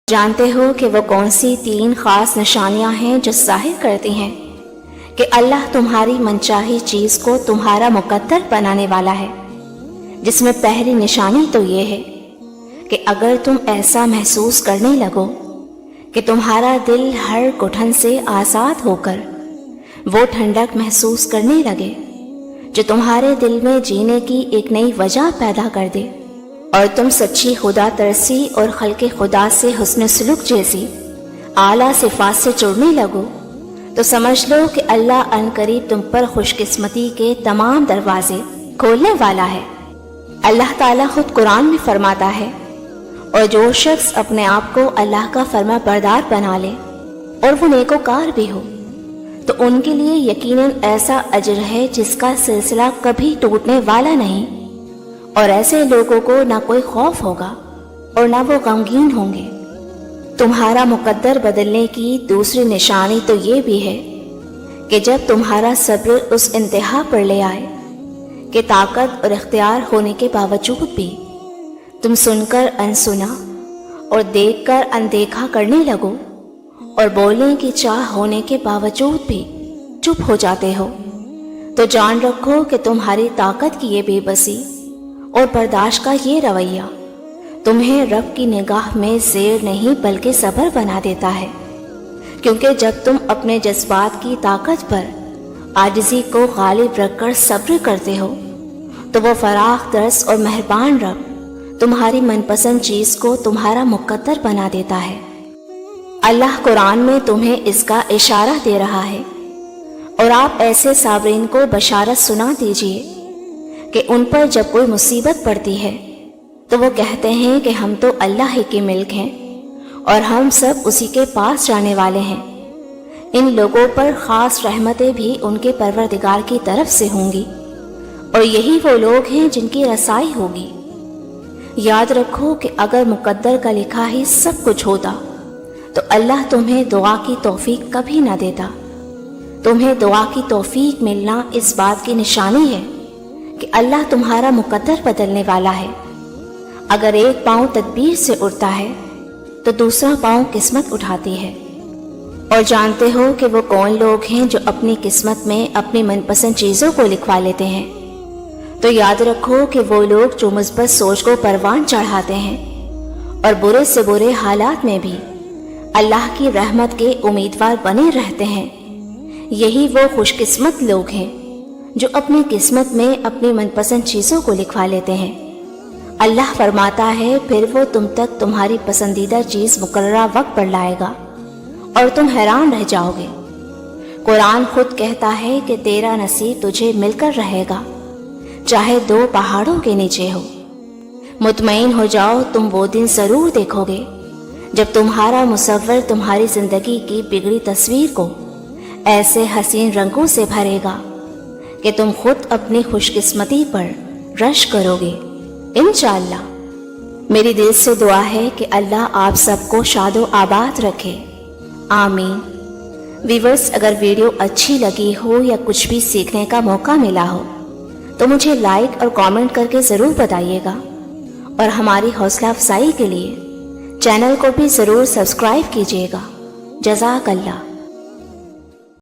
जानते हो कि वो कौन सी 3 खास निशानियां हैं जो ज़ाहिर करती हैं कि अल्लाह तुम्हारी मनचाही चीज़ को तुम्हारा मुकद्दर बनाने वाला है। जिसमें पहली निशानी तो ये है कि अगर तुम ऐसा महसूस करने लगो कि तुम्हारा दिल हर घुटन से आज़ाद होकर वो ठंडक महसूस करने लगे जो तुम्हारे दिल में जीने की एक नई वजह पैदा कर दे, और तुम सच्ची खुदा तरसी और खल्के खुदा से हुस्न सलूक जैसी आला सिफात से जुड़ने लगो, तो समझ लो कि अल्लाह अनकरीब तुम पर खुशकिस्मती के तमाम दरवाजे खोलने वाला है। अल्लाह ताला खुद कुरान में फरमाता है, और जो शख्स अपने आप को अल्लाह का फरमा बरदार बना ले और वो नेकोकार भी हो, तो उनके लिए यकीनन ऐसा अजर है जिसका सिलसिला कभी टूटने वाला नहीं, और ऐसे लोगों को ना कोई खौफ होगा और ना वो गमगीन होंगे। तुम्हारा मुकद्दर बदलने की दूसरी निशानी तो ये भी है कि जब तुम्हारा सब्र उस इंतहा पर ले आए कि ताकत और इख्तियार होने के बावजूद भी तुम सुनकर अनसुना और देखकर अनदेखा करने लगो, और बोलने की चाह होने के बावजूद भी चुप हो जाते हो, तो जान रखो कि तुम्हारी ताकत की ये बेबसी और बर्दाश्त का ये रवैया तुम्हें रब की निगाह में ज़ेर नहीं बल्कि सब्र बना देता है। क्योंकि जब तुम अपने जज्बात की ताकत पर आजिज़ी को गालिब रखकर सब्र करते हो, तो वो फराख दर्स और मेहरबान रब तुम्हारी मनपसंद चीज़ को तुम्हारा मुकद्दर बना देता है। अल्लाह कुरान में तुम्हें इसका इशारा दे रहा है, और आप ऐसे साबरीन को बशारत सुना दीजिए कि उन पर जब कोई मुसीबत पड़ती है तो वो कहते हैं कि हम तो अल्लाह ही के मिल्क हैं और हम सब उसी के पास जाने वाले हैं। इन लोगों पर ख़ास रहमतें भी उनके परवरदिगार की तरफ से होंगी, और यही वो लोग हैं जिनकी रसाई होगी। याद रखो कि अगर मुकद्दर का लिखा ही सब कुछ होता तो अल्लाह तुम्हें दुआ की तौफीक कभी ना देता। तुम्हें दुआ की तौफीक मिलना इस बात की निशानी है कि अल्लाह तुम्हारा मुकद्दर बदलने वाला है। अगर एक पाँव तदबीर से उड़ता है तो दूसरा पाँव किस्मत उठाती है। और जानते हो कि वो कौन लोग हैं जो अपनी किस्मत में अपनी मनपसंद चीज़ों को लिखवा लेते हैं? तो याद रखो कि वो लोग जो मुस्बत सोच को परवान चढ़ाते हैं और बुरे से बुरे हालात में भी अल्लाह की रहमत के उम्मीदवार बने रहते हैं, यही वो खुशकिस्मत लोग हैं जो अपनी किस्मत में अपनी मनपसंद चीज़ों को लिखवा लेते हैं। अल्लाह फरमाता है, फिर वो तुम तक तुम्हारी पसंदीदा चीज़ मुकर्ररा वक्त पर लाएगा और तुम हैरान रह जाओगे। कुरान खुद कहता है कि तेरा नसीब तुझे मिलकर रहेगा, चाहे 2 पहाड़ों के नीचे हो। मुतमईन हो जाओ, तुम वो दिन ज़रूर देखोगे जब तुम्हारा मुसव्वर तुम्हारी ज़िंदगी की बिगड़ी तस्वीर को ऐसे हसीन रंगों से भरेगा कि तुम खुद अपनी खुशकिस्मती पर रश करोगे इंशाअल्लाह। मेरी दिल से दुआ है कि अल्लाह आप सबको शादो आबाद रखे, आमीन। व्यूअर्स, अगर वीडियो अच्छी लगी हो या कुछ भी सीखने का मौका मिला हो तो मुझे लाइक और कमेंट करके ज़रूर बताइएगा, और हमारी हौसला अफजाई के लिए चैनल को भी ज़रूर सब्सक्राइब कीजिएगा। जज़ाकल्लाह।